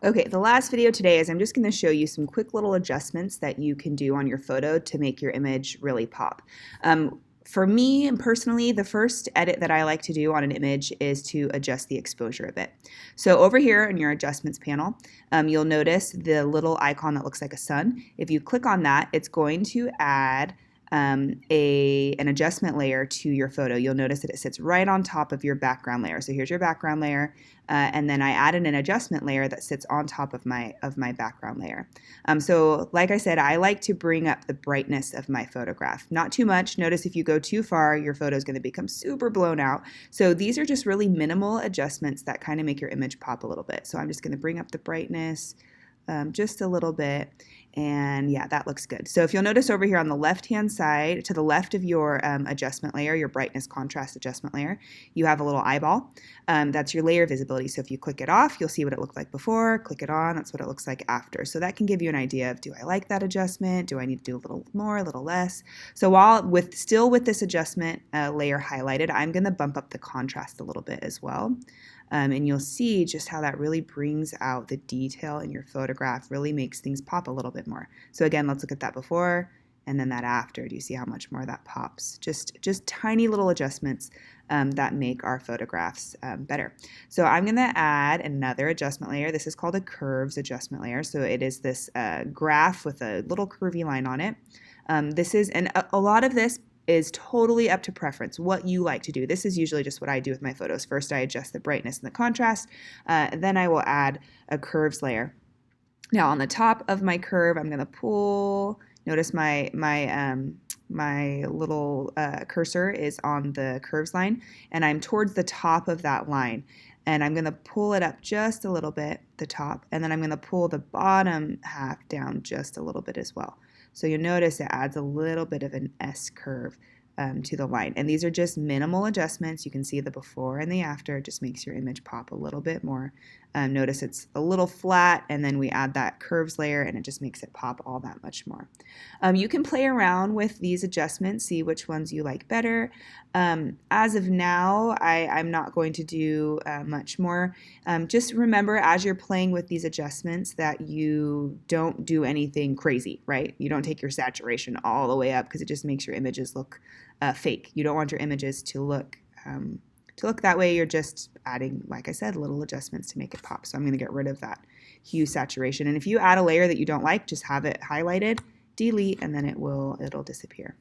Okay, the last video today is I'm just going to show you some quick little adjustments that you can do on your photo to make your image really pop. For me and personally, the first edit that I like to do on an image is to adjust the exposure a bit. So over here in your adjustments panel, you'll notice the little icon that looks like a sun. If you click on that, it's going to add an adjustment layer to your photo. You'll notice that it sits right on top of your background layer. So here's your background layer, and then I added an adjustment layer that sits on top of my background layer. So like I said, I like to bring up the brightness of my photograph. Not too much. Notice if you go too far, your photo is going to become super blown out. So these are just really minimal adjustments that kind of make your image pop a little bit. So I'm just going to bring up the brightness just a little bit. And yeah, that looks good. So if you'll notice over here on the left-hand side, to the left of your adjustment layer, your brightness contrast adjustment layer, you have a little eyeball. That's your layer visibility. So if you click it off, you'll see what it looked like before. Click it on, that's what it looks like after. So that can give you an idea of, do I like that adjustment? Do I need to do a little more, a little less? So still with this adjustment layer highlighted, I'm going to bump up the contrast a little bit as well. And you'll see just how that really brings out the detail in your photograph, really makes things pop a little bit more. So again, let's look at that before and then that after. Do you see how much more that pops? Just tiny little adjustments that make our photographs better. So I'm going to add another adjustment layer. This is called a curves adjustment layer. So it is this graph with a little curvy line on it. And a lot of this is totally up to preference, what you like to do. This is usually just what I do with my photos. First, I adjust the brightness and the contrast, then I will add a curves layer. Now on the top of my curve, I'm going to pull. Notice my little cursor is on the curves line, and I'm towards the top of that line. And I'm going to pull it up just a little bit, the top, and then I'm going to pull the bottom half down just a little bit as well. So you'll notice it adds a little bit of an S curve to the line. And these are just minimal adjustments. You can see the before and the after. It just makes your image pop a little bit more. Notice it's a little flat, and then we add that curves layer, and it just makes it pop all that much more. You can play around with these adjustments, see which ones you like better. As of now, I'm not going to do much more. Just remember, as you're playing with these adjustments, that you don't do anything crazy, right? You don't take your saturation all the way up, because it just makes your images look fake. You don't want your images to look that way. You're just adding, like I said, little adjustments to make it pop. So I'm going to get rid of that hue saturation. And if you add a layer that you don't like, just have it highlighted, delete, and then it'll disappear.